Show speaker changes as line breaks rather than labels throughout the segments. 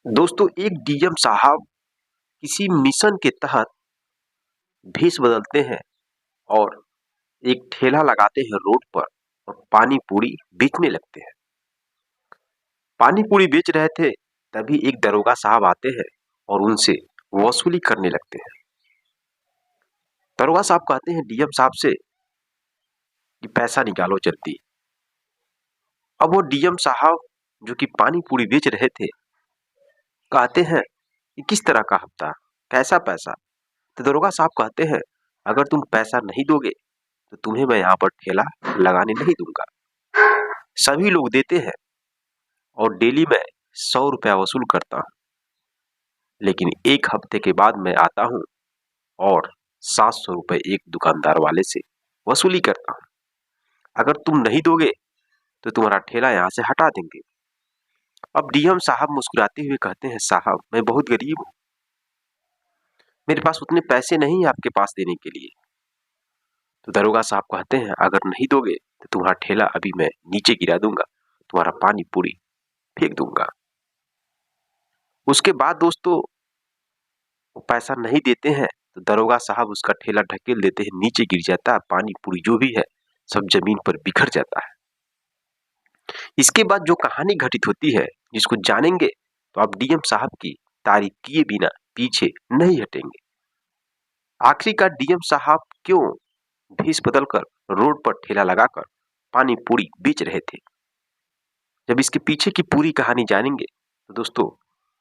दोस्तों, एक डीएम साहब किसी मिशन के तहत भेष बदलते हैं और एक ठेला लगाते हैं रोड पर और पानी पूरी बेचने लगते हैं। पानी पूरी बेच रहे थे, तभी एक दरोगा साहब आते हैं और उनसे वसूली करने लगते हैं। दरोगा साहब कहते हैं डीएम साहब से कि पैसा निकालो जल्दी। अब वो डीएम साहब जो कि पानी पूरी बेच रहे थे कहते हैं कि किस तरह का हफ्ता, कैसा पैसा? तो दरोगा साहब कहते हैं अगर तुम पैसा नहीं दोगे तो तुम्हें मैं यहाँ पर ठेला लगाने नहीं दूंगा। सभी लोग देते हैं और डेली मैं 100 रुपया वसूल करता हूँ, लेकिन एक हफ्ते के बाद मैं आता हूँ और 700 रुपये एक दुकानदार वाले से वसूली करता हूँ। अगर तुम नहीं दोगे तो तुम्हारा ठेला यहाँ से हटा देंगे। अब डीएम साहब मुस्कुराते हुए कहते हैं साहब, मैं बहुत गरीब हूँ, मेरे पास उतने पैसे नहीं है आपके पास देने के लिए। तो दरोगा साहब कहते हैं अगर नहीं दोगे तो तुम्हारा ठेला अभी मैं नीचे गिरा दूंगा, तुम्हारा पानी पूरी फेंक दूंगा। उसके बाद दोस्तों वो पैसा नहीं देते हैं तो दरोगा साहब उसका ठेला ढकेल देते हैं, नीचे गिर जाता है, पानी पूरी जो भी है सब जमीन पर बिखर जाता है। इसके बाद जो कहानी घटित होती है जिसको जानेंगे तो आप डीएम साहब की तारीफ किए बिना पीछे नहीं हटेंगे। आखिरकार डीएम साहब क्यों भेष बदलकर रोड पर ठेला लगाकर पानी पूरी बेच रहे थे? जब इसके पीछे की पूरी कहानी जानेंगे तो दोस्तों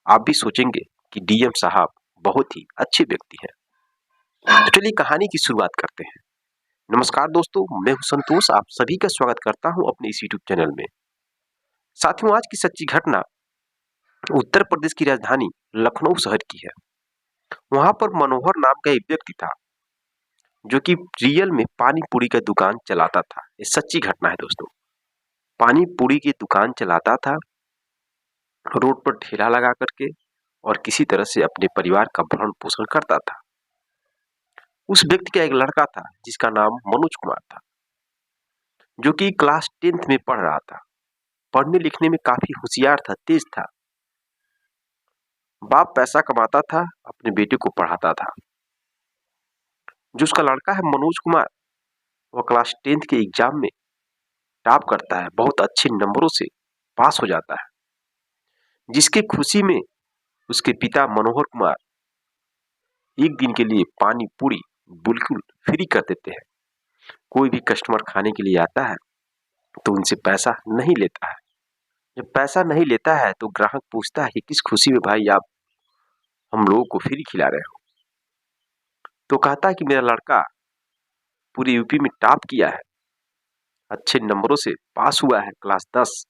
आप भी सोचेंगे कि डीएम साहब बहुत ही अच्छे व्यक्ति हैं। तो चलिए कहानी की शुरुआत करते हैं। नमस्कार दोस्तों, मैं हूं संतोष, आप सभी का स्वागत करता हूं अपने इस यूट्यूब चैनल में। साथियों, आज की सच्ची घटना उत्तर प्रदेश की राजधानी लखनऊ शहर की है। वहां पर मनोहर नाम का एक व्यक्ति था जो कि रियल में पानी पूरी का दुकान चलाता था। ये सच्ची घटना है दोस्तों। पानी पूरी की दुकान चलाता था, रोड पर ठेला लगा करके, और किसी तरह से अपने परिवार का भरण पोषण करता था। उस व्यक्ति का एक लड़का था जिसका नाम मनोज कुमार था, जो कि क्लास 10th में पढ़ रहा था। पढ़ने लिखने में काफी होशियार था, तेज था। बाप पैसा कमाता था, अपने बेटे को पढ़ाता था। जो उसका लड़का है मनोज कुमार, वह क्लास 10th के एग्जाम में टॉप करता है, बहुत अच्छे नंबरों से पास हो जाता है, जिसके खुशी में उसके पिता मनोहर कुमार एक दिन के लिए पानी पूरी बिल्कुल फ्री कर देते हैं। कोई भी कस्टमर खाने के लिए आता है तो उनसे पैसा नहीं लेता है। जब पैसा नहीं लेता है तो ग्राहक पूछता है कि किस खुशी में भाई आप हम लोगों को फ्री खिला रहे हो? तो कहता है कि मेरा लड़का पूरी यूपी में टॉप किया है, अच्छे नंबरों से पास हुआ है क्लास 10,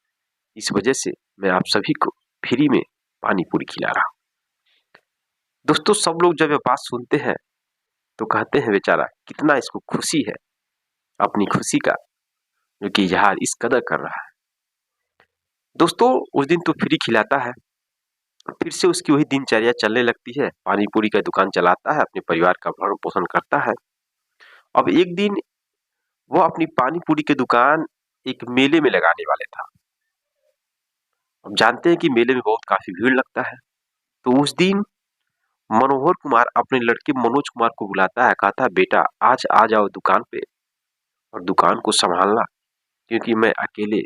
इस वजह से मैं आप सभी को फ्री में पानी पूरी खिला रहा हूँ। दोस्तों, सब लोग जब ये बात सुनते हैं तो कहते हैं बेचारा कितना इसको खुशी है अपनी खुशी का, जो कि यार इस कदर कर रहा है। दोस्तों, उस दिन तो फ्री खिलाता है, फिर से उसकी वही दिनचर्या चलने लगती है, पानी पूरी का दुकान चलाता है, अपने परिवार का भरण पोषण करता है। अब एक दिन वो अपनी पानी पूरी की दुकान एक मेले में लगाने वाले था। अब जानते हैं कि मेले में बहुत काफी भीड़ लगता है। तो उस दिन मनोहर कुमार अपने लड़के मनोज कुमार को बुलाता है, कहता है बेटा आज आ जाओ दुकान पे और दुकान को संभालना, क्योंकि मैं अकेले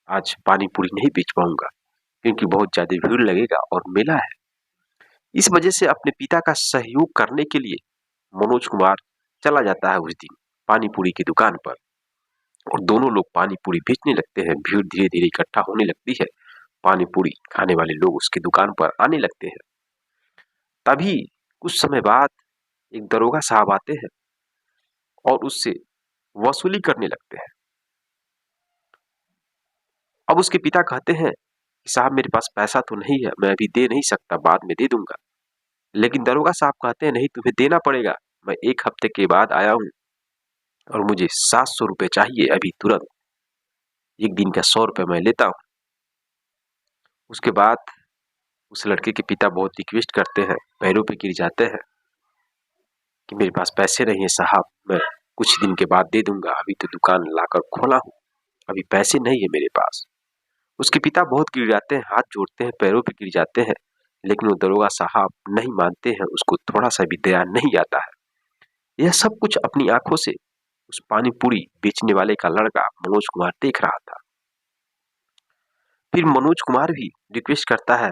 आज पानी पूरी नहीं बेच पाऊंगा, क्योंकि बहुत ज्यादा भीड़ लगेगा और मेला है। इस वजह से अपने पिता का सहयोग करने के लिए मनोज कुमार चला जाता है उस दिन पानी पूरी की दुकान पर, और दोनों लोग पानी पूरी बेचने लगते हैं। भीड़ धीरे धीरे इकट्ठा होने लगती है, पानी पूरी खाने वाले लोग उसकी दुकान पर आने लगते हैं। तभी कुछ समय बाद एक दरोगा साहब आते हैं और उससे वसूली करने लगते हैं। अब उसके पिता कहते हैं कि साहब मेरे पास पैसा तो नहीं है, मैं अभी दे नहीं सकता, बाद में दे दूंगा। लेकिन दरोगा साहब कहते हैं नहीं, तुम्हें देना पड़ेगा, मैं एक हफ्ते के बाद आया हूँ और मुझे 700 रुपये चाहिए अभी तुरंत। एक दिन का 100 रुपये मैं लेता हूँ। उसके बाद उस लड़के के पिता बहुत रिक्वेस्ट करते हैं, पैरों पे गिर जाते हैं कि मेरे पास पैसे नहीं है साहब, मैं कुछ दिन के बाद दे दूंगा, अभी तो दुकान लाकर खोला हूँ, अभी पैसे नहीं है मेरे पास। उसके पिता बहुत गिर जाते हैं, हाथ जोड़ते हैं, पैरों पे गिर जाते हैं, लेकिन वो दरोगा साहब नहीं मानते हैं, उसको थोड़ा सा भी दया नहीं आता है। यह सब कुछ अपनी आंखों से उस पानी पूरी बेचने वाले का लड़का मनोज कुमार देख रहा था। फिर मनोज कुमार भी रिक्वेस्ट करता है,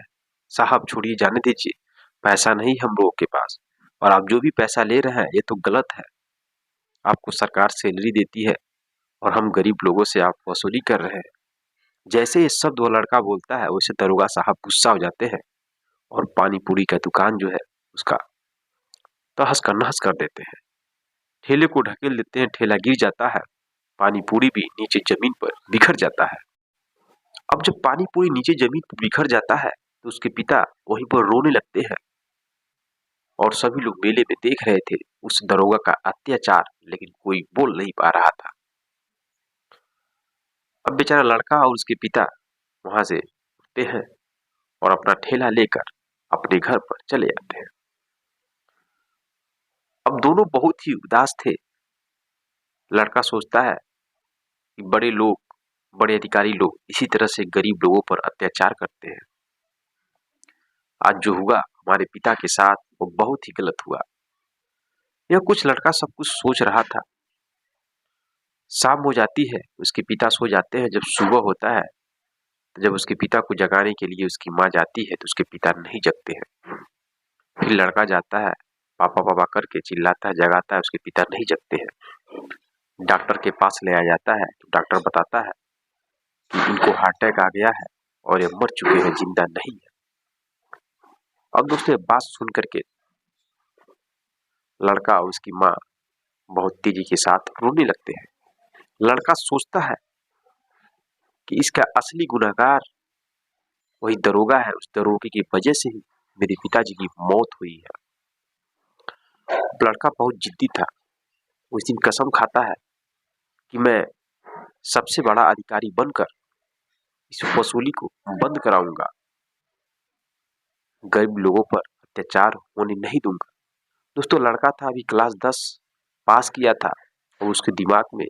साहब छोड़िए, जाने दीजिए, पैसा नहीं हम लोगों के पास, और आप जो भी पैसा ले रहे हैं ये तो गलत है। आपको सरकार सैलरी देती है और हम गरीब लोगों से आप वसूली कर रहे हैं। जैसे ये शब्द वो लड़का बोलता है वैसे दरोगा साहब गुस्सा हो जाते हैं और पानी पूरी का दुकान जो है उसका तहस का नहस कर देते हैं। ठेले को ढकेल देते हैं, ठेला गिर जाता है, पानी पूरी भी नीचे जमीन पर बिखर जाता है। अब जब पानी पूरी नीचे जमीन पर बिखर जाता है तो उसके पिता वहीं पर रोने लगते हैं और सभी लोग मेले में देख रहे थे उस दरोगा का अत्याचार, लेकिन कोई बोल नहीं पा रहा था। अब बेचारा लड़का और उसके पिता वहां से उठते हैं और अपना ठेला लेकर अपने घर पर चले जाते हैं। अब दोनों बहुत ही उदास थे। लड़का सोचता है कि बड़े लोग, बड़े अधिकारी लोग इसी तरह से गरीब लोगों पर अत्याचार करते हैं। आज जो हुआ हमारे पिता के साथ वो बहुत ही गलत हुआ। यह कुछ लड़का सब कुछ सोच रहा था। शाम हो जाती है, उसके पिता सो जाते हैं। जब सुबह होता है तो जब उसके पिता को जगाने के लिए उसकी माँ जाती है तो उसके पिता नहीं जगते हैं। फिर लड़का जाता है, पापा पापा करके चिल्लाता है, जगाता है, उसके पिता नहीं जगते हैं। डॉक्टर के पास ले आ जाता है तो डॉक्टर बताता है कि इनको हार्ट अटैक आ गया है और ये मर चुके हैं, जिंदा नहीं है। अब दोस्तों बात सुन करके लड़का और उसकी माँ बहुत तेजी के साथ रोने लगते हैं। लड़का सोचता है कि इसका असली गुनहगार वही दरोगा है, उस दरोगे की वजह से ही मेरे पिताजी की मौत हुई है। लड़का बहुत जिद्दी था। उस दिन कसम खाता है कि मैं सबसे बड़ा अधिकारी बनकर इस वसूली को बंद कराऊंगा, गरीब लोगों पर अत्याचार होने नहीं दूंगा। दोस्तों लड़का था, अभी क्लास 10 पास किया था और उसके दिमाग में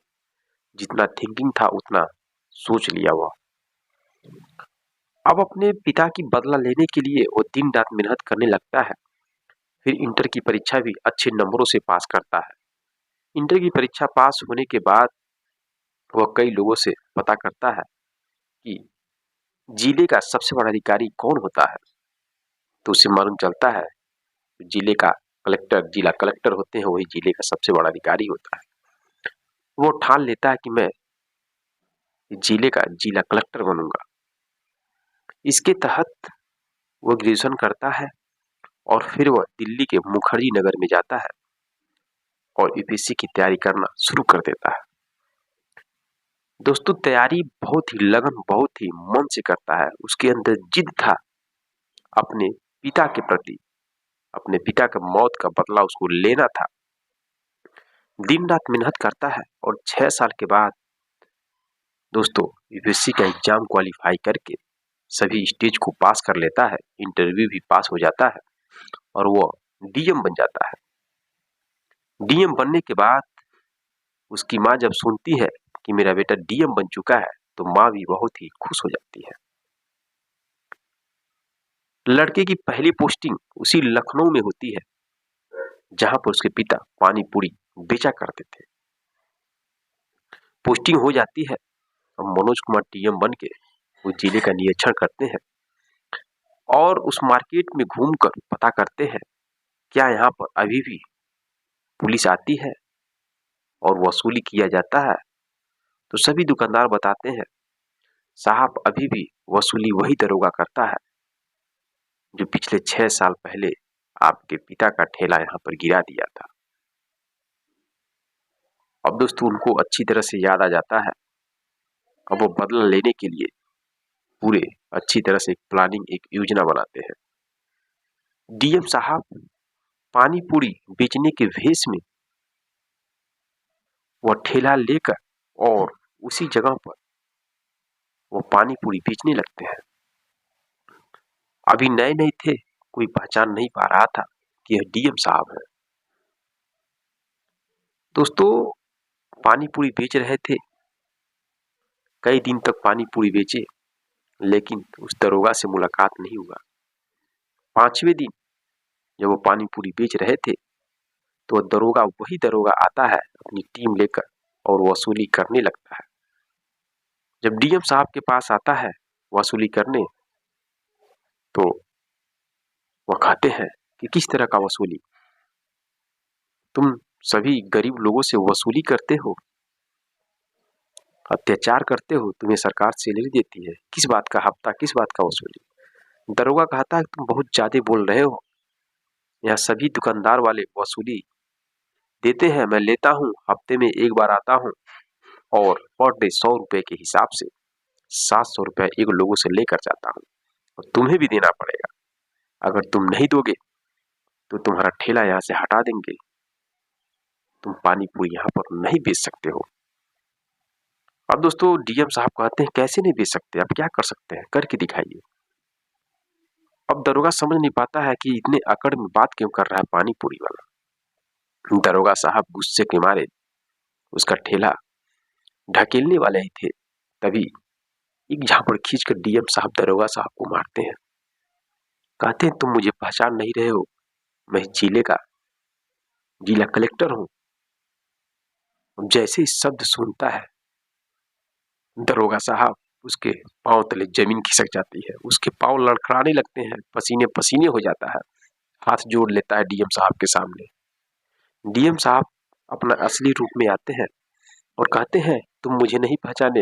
जितना थिंकिंग था उतना सोच लिया वह। अब अपने पिता की बदला लेने के लिए वो दिन रात मेहनत करने लगता है। फिर इंटर की परीक्षा भी अच्छे नंबरों से पास करता है। इंटर की परीक्षा पास होने के बाद वह कई लोगों से पता करता है कि जिले का सबसे बड़ा अधिकारी कौन होता है। तो उसे मालूम चलता है जिले का कलेक्टर, जिला कलेक्टर होते हैं, वही जिले का सबसे बड़ा अधिकारी होता है। वो ठान लेता है कि मैं जिले का जिला कलेक्टर बनूंगा। इसके तहत वो ग्रेजुएशन करता है और फिर वह दिल्ली के मुखर्जी नगर में जाता है और यूपीएससी की तैयारी करना शुरू कर देता है। दोस्तों तैयारी बहुत ही लगन, बहुत ही मन से करता है। उसके अंदर जिद था अपने पिता के प्रति, अपने पिता की मौत का बदला उसको लेना था। दिन रात मेहनत करता है और 6 साल के बाद दोस्तों यूपीएससी का एग्जाम क्वालिफाई करके सभी स्टेज को पास कर लेता है, इंटरव्यू भी पास हो जाता है और वो डीएम बन जाता है। डीएम बनने के बाद उसकी माँ जब सुनती है कि मेरा बेटा डीएम बन चुका है तो माँ भी बहुत ही खुश हो जाती है। लड़के की पहली पोस्टिंग उसी लखनऊ में होती है जहां पर उसके पिता पानी पूरी बेचा करते थे। पोस्टिंग हो जाती है और मनोज कुमार डीएम बन के उस जिले का निरीक्षण करते हैं और उस मार्केट में घूमकर पता करते हैं क्या यहाँ पर अभी भी पुलिस आती है और वसूली किया जाता है। तो सभी दुकानदार बताते हैं साहब अभी भी वसूली वही दरोगा करता है जो पिछले 6 साल पहले आपके पिता का ठेला यहाँ पर गिरा दिया था। अब दोस्तों उनको अच्छी तरह से याद आ जाता है। अब वो बदला लेने के लिए पूरे अच्छी तरह से एक प्लानिंग, एक योजना बनाते हैं। डीएम साहब पानी पूरी बेचने के भेष में वह ठेला लेकर और उसी जगह पर वो पानी पूरी बेचने लगते हैं। अभी नए नए थे, कोई पहचान नहीं पा रहा था कि यह डीएम साहब है। दोस्तों पानी पूरी बेच रहे थे, कई दिन तक पानी पूरी बेचे, लेकिन उस दरोगा से मुलाकात नहीं हुआ। 5वें दिन जब वो पानी पूरी बेच रहे थे तो वही दरोगा आता है अपनी टीम लेकर और वसूली करने लगता है। जब डीएम साहब के पास आता है वसूली करने तो वह कहते हैं कि किस तरह का वसूली, तुम सभी गरीब लोगों से वसूली करते हो, अत्याचार करते हो, तुम्हें सरकार सैलरी देती है, किस बात का हफ्ता, किस बात का वसूली। दरोगा कहता है तुम बहुत ज्यादा बोल रहे हो, यहाँ सभी दुकानदार वाले वसूली देते हैं, मैं लेता हूँ, हफ्ते में एक बार आता हूँ और पर डे 100 रुपए के हिसाब से 700 रुपए एक लोगों से लेकर जाता हूँ और तुम्हें भी देना पड़ेगा। अगर तुम नहीं दोगे तो तुम्हारा ठेला यहाँ से हटा देंगे, तुम पानी पूरी यहाँ पर नहीं बेच सकते हो। अब दोस्तों डीएम साहब कहते हैं कैसे नहीं बेच सकते, आप क्या कर सकते हैं, करके दिखाइए। अब दरोगा समझ नहीं पाता है कि इतने अकड़ में बात क्यों कर रहा है पानी पूरी वाला। दरोगा साहब गुस्से के मारे उसका ठेला ढकेलने वाले ही थे, तभी एक झापड़ खींचकर डीएम साहब दरोगा साहब को मारते हैं। कहते हैं तुम मुझे पहचान नहीं रहे हो, मैं जिले का जिला कलेक्टर हूं। जैसे ही शब्द सुनता है दरोगा साहब उसके पांव तले जमीन खिसक जाती है, उसके पांव लड़खड़ाने लगते हैं, पसीने पसीने हो जाता है, हाथ जोड़ लेता है डीएम साहब के सामने। डीएम साहब अपना असली रूप में आते हैं और कहते हैं तुम मुझे नहीं पहचाने,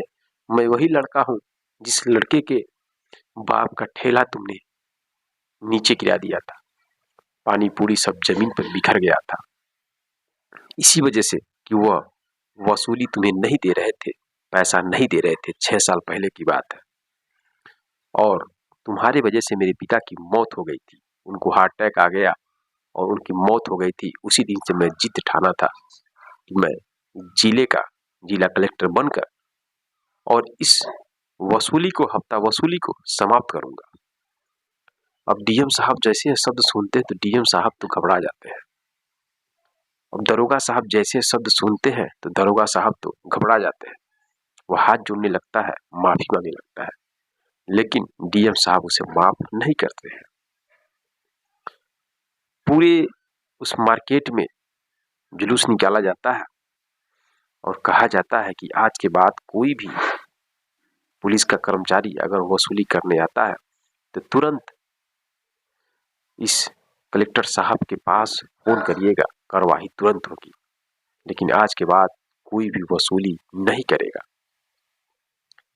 मैं वही लड़का हूं जिस लड़के के बाप का ठेला तुमने नीचे गिरा दिया था, पानी पूरी सब जमीन पर बिखर गया था, इसी वजह से कि वह वसूली तुम्हें नहीं दे रहे थे, पैसा नहीं दे रहे थे, 6 साल पहले की बात है। और तुम्हारे वजह से मेरे पिता की मौत हो गई थी, उनको हार्ट अटैक आ गया और उनकी मौत हो गई थी। उसी दिन से मैं जिद ठाना था कि मैं जिले का जिला कलेक्टर बनकर और इस हफ्ता वसूली को समाप्त करूंगा। अब डीएम साहब जैसे ये शब्द सुनते हैं तो डीएम साहब तो घबरा जाते हैं। अब दरोगा साहब जैसे शब्द सुनते हैं तो दरोगा साहब तो घबरा जाते हैं, वो हाथ जोड़ने लगता है, माफी मांगने लगता है, लेकिन डीएम साहब उसे माफ नहीं करते हैं। पूरे उस मार्केट में जुलूस निकाला जाता है और कहा जाता है कि आज के बाद कोई भी पुलिस का कर्मचारी अगर वसूली करने आता है तो तुरंत इस कलेक्टर साहब के पास फोन करिएगा, कार्रवाई तुरंत होगी। लेकिन आज के बाद कोई भी वसूली नहीं करेगा।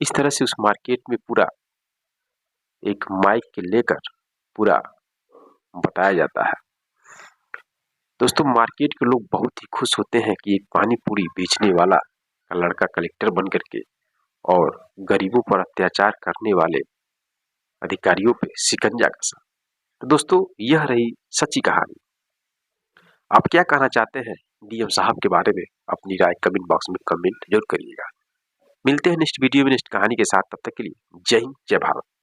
इस तरह से उस मार्केट में पूरा एक माइक के लेकर पूरा बताया जाता है। दोस्तों मार्केट के लोग बहुत ही खुश होते हैं कि एक पानी पूरी बेचने वाला का लड़का कलेक्टर बन करके और गरीबों पर अत्याचार करने वाले अधिकारियों पे शिकंजा कसा। तो दोस्तों यह रही सच्ची कहानी। आप क्या कहना चाहते हैं डीएम साहब के बारे में, अपनी राय कमेंट बॉक्स में कमेंट जरूर करिएगा। मिलते हैं नेक्स्ट वीडियो में नेक्स्ट कहानी के साथ, तब तक के लिए जय हिंद जय भारत।